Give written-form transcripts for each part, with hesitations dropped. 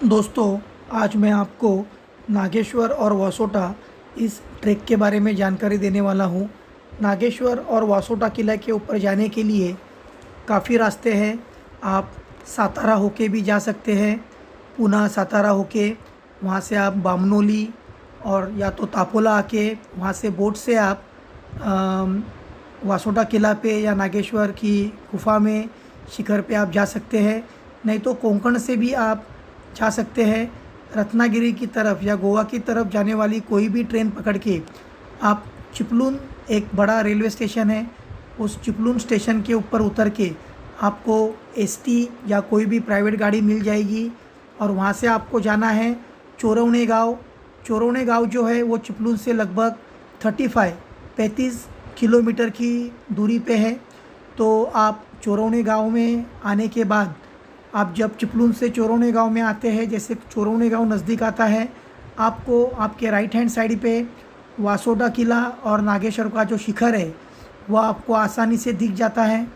दोस्तों, आज मैं आपको नागेश्वर और वासोटा इस ट्रैक के बारे में जानकारी देने वाला हूँ। नागेश्वर और वासोटा किला के ऊपर जाने के लिए काफ़ी रास्ते हैं। आप सातारा होके भी जा सकते हैं, पुणे सातारा होके, वहाँ से आप बामनोली और या तो तापोला आके वहाँ से बोट से आप वासोटा किला पे या नागेश्वर की गुफ़ा में शिखर पे आप जा सकते हैं। नहीं तो कोंकण से भी आप जा सकते हैं। रत्नागिरी की तरफ या गोवा की तरफ जाने वाली कोई भी ट्रेन पकड़ के आप चिपलून, एक बड़ा रेलवे स्टेशन है, उस चिपलून स्टेशन के ऊपर उतर के आपको एसटी या कोई भी प्राइवेट गाड़ी मिल जाएगी और वहाँ से आपको जाना है चोरवणे गाँव। चोरवणे गाँव जो है वो चिपलून से लगभग 35 किलोमीटर की दूरी पे है। तो आप चोरवणे गाँव में आने के बाद आप जब चिपलून से चोरवणे गाँव में आते हैं, जैसे चोरवणे गाँव नज़दीक आता है, आपको आपके राइट हैंड साइड पे वासोटा किला और नागेश्वर का जो शिखर है वह आपको आसानी से दिख जाता है।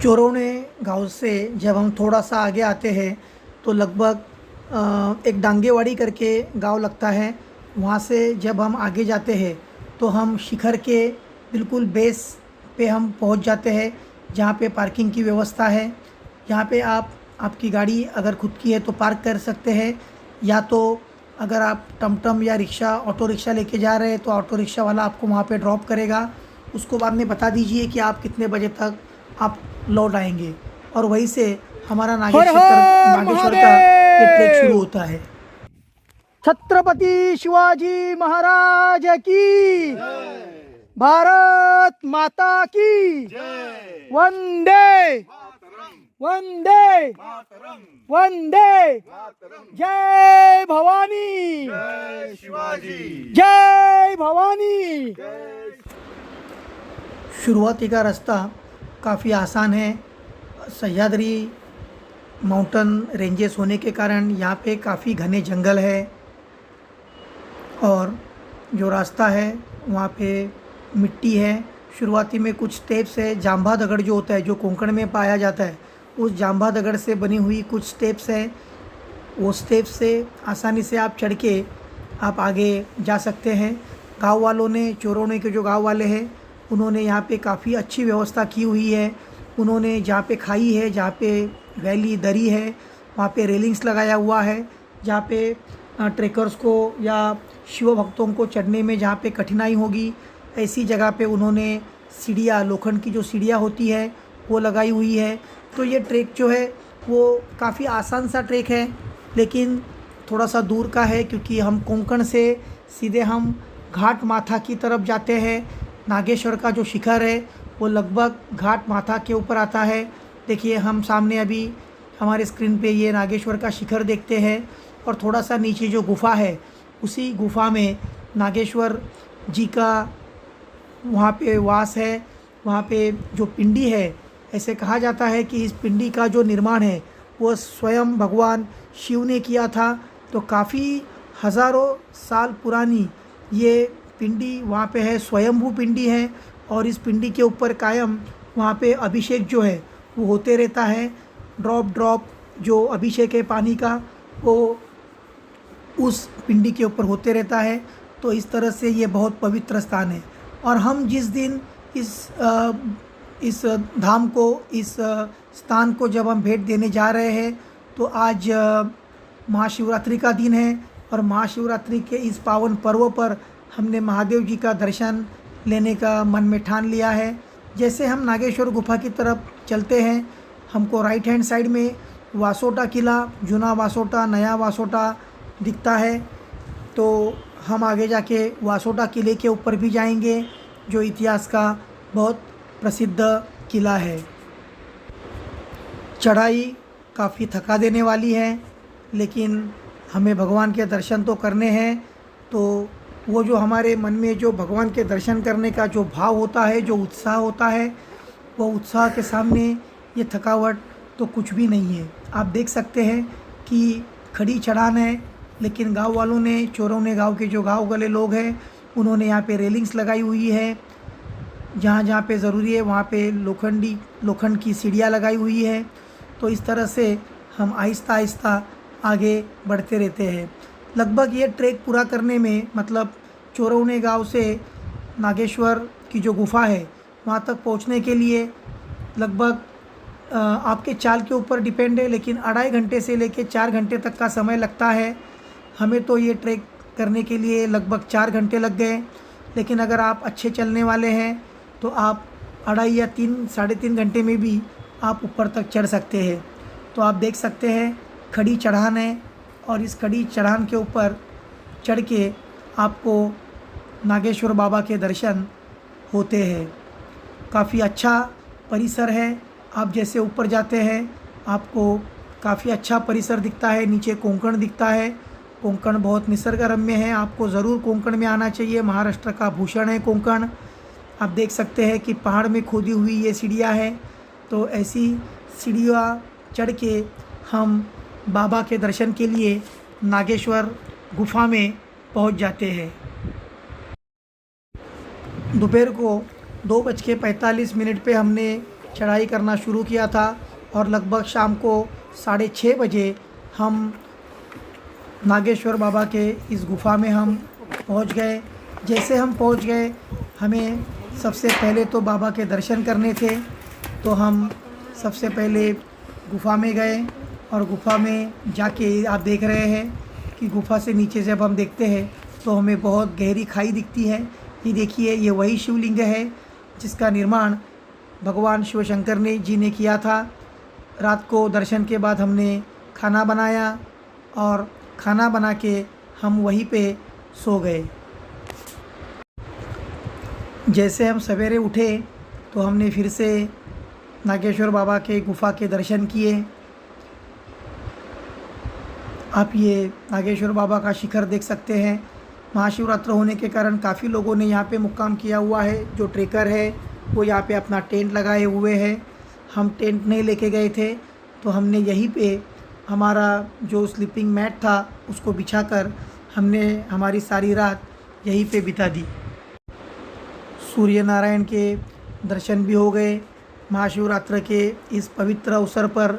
चोरवणे गाँव से जब हम थोड़ा सा आगे आते हैं तो लगभग एक डांगेवाड़ी करके गांव लगता है। वहाँ से जब हम आगे जाते हैं तो हम शिखर के बिल्कुल बेस पे हम पहुँच जाते हैं, जहाँ पे पार्किंग की व्यवस्था है। यहाँ पे आप आपकी गाड़ी अगर खुद की है तो पार्क कर सकते हैं, या तो अगर आप टमटम या रिक्शा, ऑटो रिक्शा लेके जा रहे हैं तो ऑटो रिक्शा वाला आपको वहाँ पे ड्रॉप करेगा। उसको बाद में बता दीजिए कि आप कितने बजे तक आप लौट आएंगे, और वहीं से हमारा हर हर नागेश्वर का ये ट्रैक शुरू महादेव। होता है। छत्रपति शिवाजी महाराज की, भारत माता की, वंदे वंदे वंदे, जय भवानी, जय भवानी। शुरुआती का रास्ता काफ़ी आसान है। सह्याद्री माउंटेन रेंजेस होने के कारण यहाँ पे काफ़ी घने जंगल है, और जो रास्ता है वहाँ पे मिट्टी है। शुरुआती में कुछ स्टेप्स है, जांभा दगड़ जो होता है, जो कोंकण में पाया जाता है, उस जांभा दगड़ से बनी हुई कुछ स्टेप्स हैं। वो स्टेप्स से आसानी से आप चढ़ के आप आगे जा सकते हैं। गांव वालों ने, चोरवणे के जो गांव वाले हैं, उन्होंने यहाँ पे काफ़ी अच्छी व्यवस्था की हुई है। उन्होंने जहाँ पे खाई है, जहाँ पे वैली दरी है, वहाँ पे रेलिंग्स लगाया हुआ है, जहाँ पे ट्रेकर्स को या शिव भक्तों को चढ़ने में जहाँ पे कठिनाई होगी, ऐसी जगह पे उन्होंने सीढ़ियाँ, लोखंड की जो सीढ़ियाँ होती है वो लगाई हुई है। तो ये ट्रैक जो है वो काफ़ी आसान सा ट्रैक है, लेकिन थोड़ा सा दूर का है, क्योंकि हम कोंकण से सीधे हम घाट माथा की तरफ जाते हैं। नागेश्वर का जो शिखर है वो लगभग घाट माथा के ऊपर आता है। देखिए, हम सामने अभी हमारे स्क्रीन पे ये नागेश्वर का शिखर देखते हैं, और थोड़ा सा नीचे जो गुफ़ा है, उसी गुफ़ा में नागेश्वर जी का वहाँ पे वास है। वहाँ पे जो पिंडी है, ऐसे कहा जाता है कि इस पिंडी का जो निर्माण है वो स्वयं भगवान शिव ने किया था। तो काफ़ी हज़ारों साल पुरानी ये पिंडी वहाँ पे है, स्वयंभू पिंडी है, और इस पिंडी के ऊपर कायम वहाँ पे अभिषेक जो है वो होते रहता है। ड्रॉप ड्रॉप जो अभिषेक है पानी का, वो उस पिंडी के ऊपर होते रहता है। तो इस तरह से ये बहुत पवित्र स्थान है। और हम जिस दिन इस धाम को, इस स्थान को जब हम भेंट देने जा रहे हैं, तो आज महाशिवरात्रि का दिन है, और महाशिवरात्रि के इस पावन पर्व पर हमने महादेव जी का दर्शन लेने का मन में ठान लिया है। जैसे हम नागेश्वर गुफा की तरफ चलते हैं, हमको राइट हैंड साइड में वासोटा किला, जूना वासोटा, नया वासोटा दिखता है। तो हम आगे जाके वासोटा किले के ऊपर भी जाएंगे, जो इतिहास का बहुत प्रसिद्ध किला है। चढ़ाई काफ़ी थका देने वाली है, लेकिन हमें भगवान के दर्शन तो करने हैं। तो वो जो हमारे मन में जो भगवान के दर्शन करने का जो भाव होता है, जो उत्साह होता है, वो उत्साह के सामने ये थकावट तो कुछ भी नहीं है। आप देख सकते हैं कि खड़ी चढ़ान है, लेकिन गांव वालों ने, चोरवणे गांव के जो गांव वाले लोग हैं, उन्होंने यहाँ पे रेलिंग्स लगाई हुई है। जहाँ जहाँ पे ज़रूरी है वहाँ पे लोखंड की सीढ़ियाँ लगाई हुई है। तो इस तरह से हम आहिस्ता आहिस्ता आगे बढ़ते रहते हैं। लगभग ये ट्रैक पूरा करने में मतलब चोरौने गांव से नागेश्वर की जो गुफ़ा है वहाँ तक पहुँचने के लिए लगभग आपके चाल के ऊपर डिपेंड है, लेकिन 2.5 घंटे से लेकर 4 घंटे तक का समय लगता है। हमें तो ये ट्रैक करने के लिए लगभग 4 घंटे लग गए, लेकिन अगर आप अच्छे चलने वाले हैं तो आप 2.5 या 3 3.5 घंटे में भी आप ऊपर तक चढ़ सकते हैं। तो आप देख सकते हैं खड़ी चढ़ान है, और इस खड़ी चढ़ान के ऊपर चढ़ के आपको नागेश्वर बाबा के दर्शन होते हैं। काफ़ी अच्छा परिसर है। आप जैसे ऊपर जाते हैं आपको काफ़ी अच्छा परिसर दिखता है, नीचे कोंकण दिखता है। कोंकण बहुत निसर्गरम्य है, आपको ज़रूर कोंकण में आना चाहिए। महाराष्ट्र का भूषण है कोंकण। आप देख सकते हैं कि पहाड़ में खोदी हुई ये सीढ़ियाँ हैं, तो ऐसी सीढ़ियाँ चढ़ के हम बाबा के दर्शन के लिए नागेश्वर गुफ़ा में पहुंच जाते हैं। दोपहर को 2:45 पे हमने चढ़ाई करना शुरू किया था, और लगभग शाम को 6:30 बजे हम नागेश्वर बाबा के इस गुफ़ा में हम पहुंच गए। जैसे हम पहुंच गए, हमें सबसे पहले तो बाबा के दर्शन करने थे, तो हम सबसे पहले गुफ़ा में गए, और गुफ़ा में जाके आप देख रहे हैं कि गुफ़ा से नीचे जब हम देखते हैं तो हमें बहुत गहरी खाई दिखती है। ये देखिए, ये वही शिवलिंग है जिसका निर्माण भगवान शिव शंकर जी ने किया था। रात को दर्शन के बाद हमने खाना बनाया, और खाना बना के हम वहीं पे सो गए। जैसे हम सवेरे उठे तो हमने फिर से नागेश्वर बाबा के गुफ़ा के दर्शन किए। आप ये नागेश्वर बाबा का शिखर देख सकते हैं। महाशिवरात्रि होने के कारण काफ़ी लोगों ने यहाँ पे मुक्काम किया हुआ है। जो ट्रेकर है वो यहाँ पे अपना टेंट लगाए हुए हैं। हम टेंट नहीं लेके गए थे, तो हमने यहीं पे हमारा जो स्लीपिंग मैट था उसको बिछाकर हमने हमारी सारी रात यहीं पे बिता दी। सूर्य नारायण के दर्शन भी हो गए। महाशिवरात्रि के इस पवित्र अवसर पर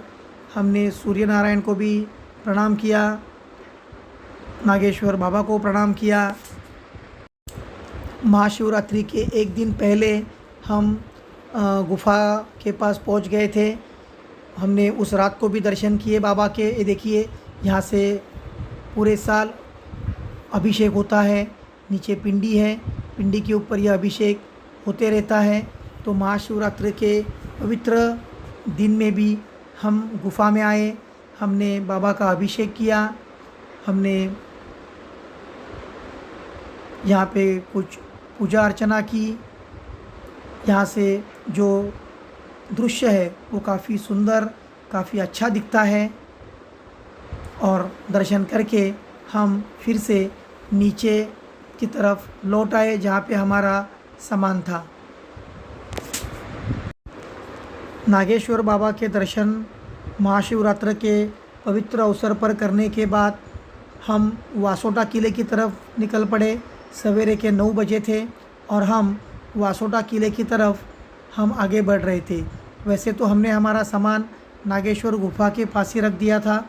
हमने सूर्य नारायण को भी प्रणाम किया, नागेश्वर बाबा को प्रणाम किया। महाशिवरात्रि के एक दिन पहले हम गुफ़ा के पास पहुंच गए थे। हमने उस रात को भी दर्शन किए बाबा के। ये देखिए, यहाँ से पूरे साल अभिषेक होता है। नीचे पिंडी है, पिंडी के ऊपर यह अभिषेक होते रहता है। तो महाशिवरात्रि के पवित्र दिन में भी हम गुफ़ा में आए, हमने बाबा का अभिषेक किया। हमने यहाँ पे कुछ पूजा अर्चना की। यहाँ से जो दृश्य है वो काफ़ी सुंदर, काफ़ी अच्छा दिखता है। और दर्शन करके हम फिर से नीचे की तरफ लौट आए जहाँ पे हमारा सामान था। नागेश्वर बाबा के दर्शन महाशिवरात्रि के पवित्र अवसर पर करने के बाद हम वासोटा किले की तरफ निकल पड़े। सवेरे के 9 बजे थे और हम वासोटा किले की तरफ हम आगे बढ़ रहे थे। वैसे तो हमने हमारा सामान नागेश्वर गुफ़ा के पास ही रख दिया था,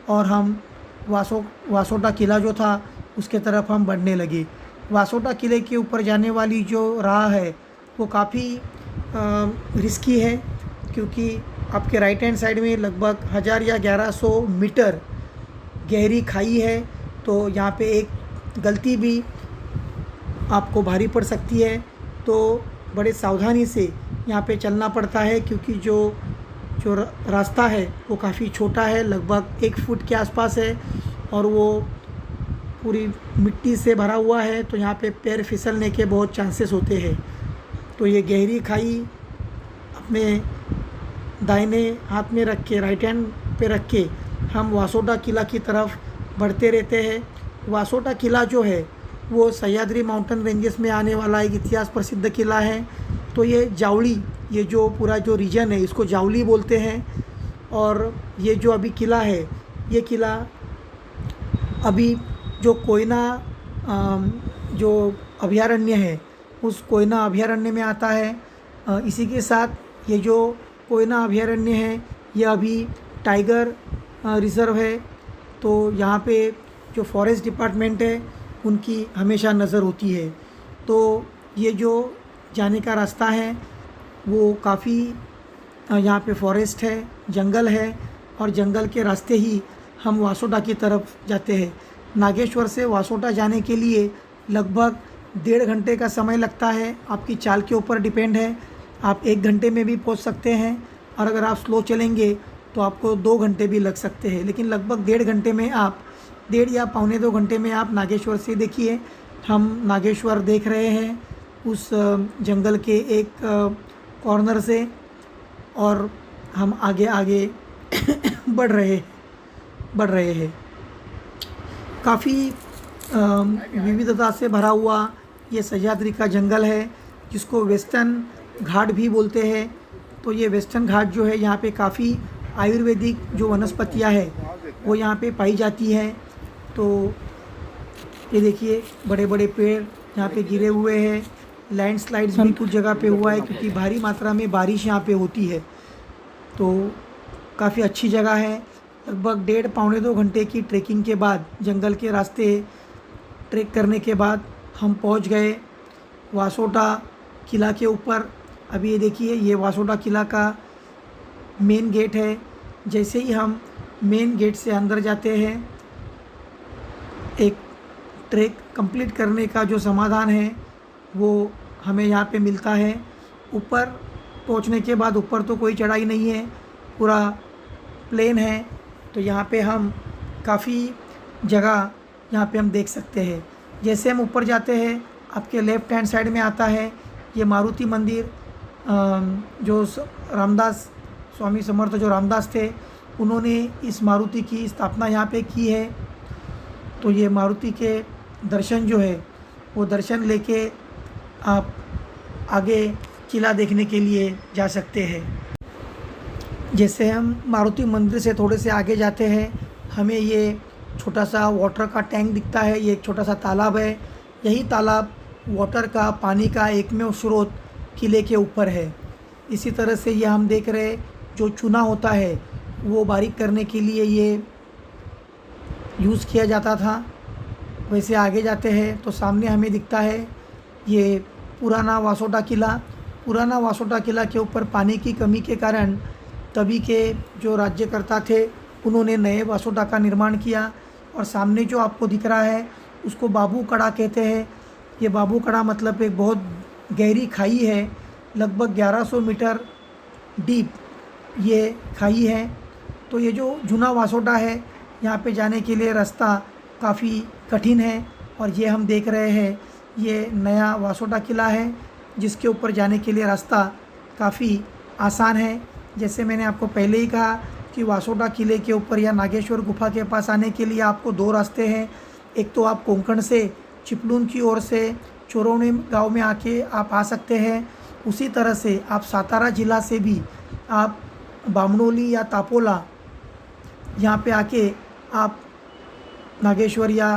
और हम वासोटा किला जो था उसके तरफ हम बढ़ने लगे। वासोटा किले के ऊपर जाने वाली जो राह है वो काफ़ी रिस्की है, क्योंकि आपके राइट हैंड साइड में लगभग 1000 या 1100 मीटर गहरी खाई है। तो यहाँ पे एक गलती भी आपको भारी पड़ सकती है, तो बड़े सावधानी से यहाँ पे चलना पड़ता है, क्योंकि जो रास्ता है वो काफ़ी छोटा है, लगभग 1 फुट के आसपास है, और वो पूरी मिट्टी से भरा हुआ है। तो यहाँ पे पैर फिसलने के बहुत चांसेस होते हैं। तो ये गहरी खाई अपने दाहिने हाथ में रख के, राइट हैंड पे रख के हम वासोटा किला की तरफ बढ़ते रहते हैं। वासोटा किला जो है वो सह्याद्री माउंटेन रेंजेस में आने वाला एक इतिहास प्रसिद्ध किला है। तो ये जावली, ये जो पूरा जो रीजन है इसको जावली बोलते हैं। और ये जो अभी किला है, ये किला अभी जो कोयना जो अभयारण्य है उस कोयना अभयारण्य में आता है। इसी के साथ ये जो कोयना अभयारण्य है ये अभी टाइगर रिज़र्व है, तो यहाँ पे जो फॉरेस्ट डिपार्टमेंट है उनकी हमेशा नज़र होती है। तो ये जो जाने का रास्ता है वो काफ़ी यहाँ पे फॉरेस्ट है, जंगल है, और जंगल के रास्ते ही हम वासोटा की तरफ जाते हैं। नागेश्वर से वासोटा जाने के लिए लगभग 1.5 घंटे का समय लगता है। आपकी चाल के ऊपर डिपेंड है, आप 1 घंटे में भी पहुंच सकते हैं, और अगर आप स्लो चलेंगे तो आपको 2 घंटे भी लग सकते हैं। लेकिन लगभग 1.5 घंटे में आप 1.5 या पौने 2 घंटे में आप नागेश्वर से देखिए। हम नागेश्वर देख रहे हैं उस जंगल के एक कॉर्नर से, और हम आगे आगे बढ़ रहे हैं। काफ़ी विविधता से भरा हुआ ये सह्याद्री का जंगल है, जिसको वेस्टर्न घाट भी बोलते हैं। तो ये वेस्टर्न घाट जो है, यहाँ पे काफ़ी आयुर्वेदिक जो वनस्पतियाँ हैं वो यहाँ पे पाई जाती हैं। तो ये देखिए, बड़े बड़े पेड़ यहाँ पे गिरे हुए हैं। लैंडस्लाइड्स भी कुछ जगह पे हुआ है, क्योंकि भारी मात्रा में बारिश यहाँ पे होती है। तो काफ़ी अच्छी जगह है। लगभग 1.5 पौने 2 घंटे की ट्रैकिंग के बाद, जंगल के रास्ते ट्रैक करने के बाद हम पहुँच गए वासोटा किला के ऊपर। अभी ये देखिए, ये वासोटा किला का मेन गेट है। जैसे ही हम मेन गेट से अंदर जाते हैं, एक ट्रैक कंप्लीट करने का जो समाधान है वो हमें यहाँ पे मिलता है। ऊपर पहुँचने के बाद, ऊपर तो कोई चढ़ाई नहीं है, पूरा प्लेन है। तो यहाँ पे हम काफ़ी जगह यहाँ पे हम देख सकते हैं। जैसे हम ऊपर जाते हैं, आपके लेफ़्ट हैंड साइड में आता है ये मारुति मंदिर, जो रामदास स्वामी समर्थ जो रामदास थे, उन्होंने इस मारुति की स्थापना यहाँ पे की है। तो ये मारुति के दर्शन जो है वो दर्शन लेके आप आगे किला देखने के लिए जा सकते हैं। जैसे हम मारुति मंदिर से थोड़े से आगे जाते हैं, हमें ये छोटा सा वाटर का टैंक दिखता है। ये एक छोटा सा तालाब है। यही तालाब वाटर का, पानी का एकमेव स्रोत किले के ऊपर है। इसी तरह से ये हम देख रहे, जो चूना होता है वो बारीक करने के लिए ये यूज़ किया जाता था। वैसे आगे जाते हैं तो सामने हमें दिखता है ये पुराना वासोटा किला। पुराना वासोटा किला के ऊपर पानी की कमी के कारण तभी के जो राज्यकर्ता थे उन्होंने नए वासोटा का निर्माण किया। और सामने जो आपको दिख रहा है उसको बाबू कड़ा कहते हैं। ये बाबू कड़ा मतलब एक बहुत गहरी खाई है, लगभग 1100 मीटर डीप ये खाई है। तो ये जो जूना वासोटा है, यहाँ पे जाने के लिए रास्ता काफ़ी कठिन है। और ये हम देख रहे हैं ये नया वासोटा किला है, जिसके ऊपर जाने के लिए रास्ता काफ़ी आसान है। जैसे मैंने आपको पहले ही कहा कि वासोटा किले के ऊपर या नागेश्वर गुफा के पास आने के लिए आपको 2 रास्ते हैं। एक तो आप कोंकण से चिपलून की ओर से चोरौनी गांव में आके आप आ सकते हैं। उसी तरह से आप सातारा ज़िला से भी आप बामनोली या तापोला यहाँ पे आके आप नागेश्वर या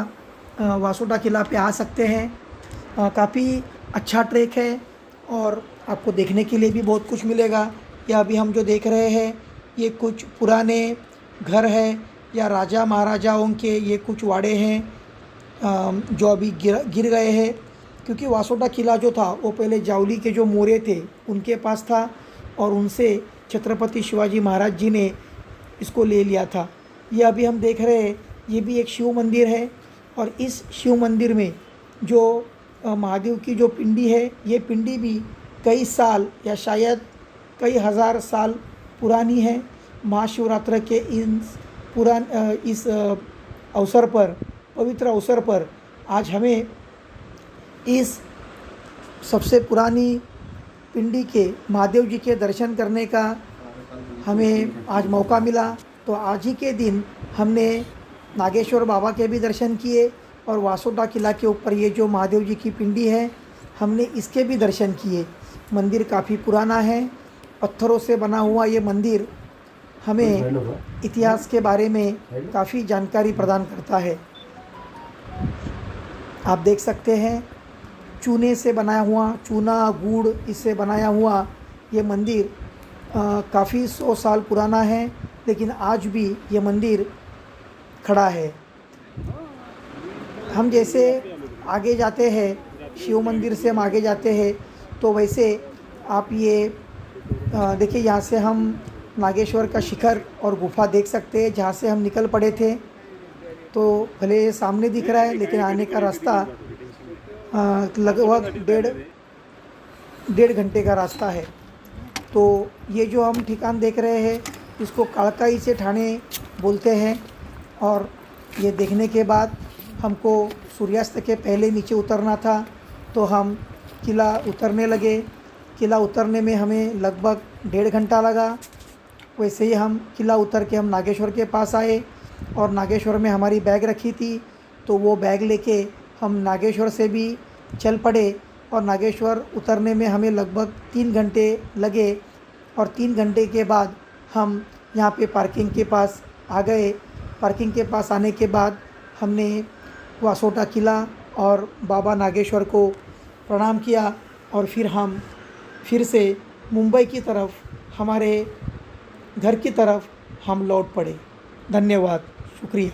वासोटा किला पे आ सकते हैं। काफ़ी अच्छा ट्रैक है और आपको देखने के लिए भी बहुत कुछ मिलेगा। या अभी हम जो देख रहे हैं ये कुछ पुराने घर हैं या राजा महाराजाओं के ये कुछ वाड़े हैं जो अभी गिर गए हैं, क्योंकि वासोटा किला जो था वो पहले जावली के जो मोरे थे उनके पास था और उनसे छत्रपति शिवाजी महाराज जी ने इसको ले लिया था। ये अभी हम देख रहे हैं ये भी एक शिव मंदिर है और इस शिव मंदिर में जो महादेव की जो पिंडी है, ये पिंडी भी कई साल या शायद कई हज़ार साल पुरानी है। महाशिवरात्रि के इस अवसर पर, पवित्र अवसर पर आज हमें इस सबसे पुरानी पिंडी के महादेव जी के दर्शन करने का हमें आज मौका मिला। तो आज ही के दिन हमने नागेश्वर बाबा के भी दर्शन किए और वासोटा किला के ऊपर ये जो महादेव जी की पिंडी है हमने इसके भी दर्शन किए। मंदिर काफ़ी पुराना है, पत्थरों से बना हुआ ये मंदिर हमें इतिहास के बारे में काफ़ी जानकारी प्रदान करता है। आप देख सकते हैं चूने से बनाया हुआ, चूना गुड़ इससे बनाया हुआ ये मंदिर काफ़ी 100 साल पुराना है लेकिन आज भी ये मंदिर खड़ा है। हम जैसे आगे जाते हैं, शिव मंदिर से हम आगे जाते हैं, तो वैसे आप ये देखिए, यहाँ से हम नागेश्वर का शिखर और गुफा देख सकते हैं, जहाँ से हम निकल पड़े थे। तो भले सामने दिख रहा है, लेकिन आने का रास्ता लगभग डेढ़ घंटे का रास्ता है। तो ये जो हम ठिकान देख रहे हैं, इसको कालकाई से ठाणे बोलते हैं। और ये देखने के बाद हमको सूर्यास्त के पहले नीचे उतरना था, तो हम किला उतरने लगे। किला उतरने में हमें लगभग 1.5 घंटा लगा। वैसे ही हम किला उतर के हम नागेश्वर के पास आए, और नागेश्वर में हमारी बैग रखी थी, तो वो बैग लेके हम नागेश्वर से भी चल पड़े। और नागेश्वर उतरने में हमें लगभग 3 घंटे लगे, और 3 घंटे के बाद हम यहाँ पे पार्किंग के पास आ गए। पार्किंग के पास आने के बाद हमने वासोटा किला और बाबा नागेश्वर को प्रणाम किया, और फिर हम फिर से मुंबई की तरफ, हमारे घर की तरफ हम लौट पड़े। धन्यवाद, शुक्रिया।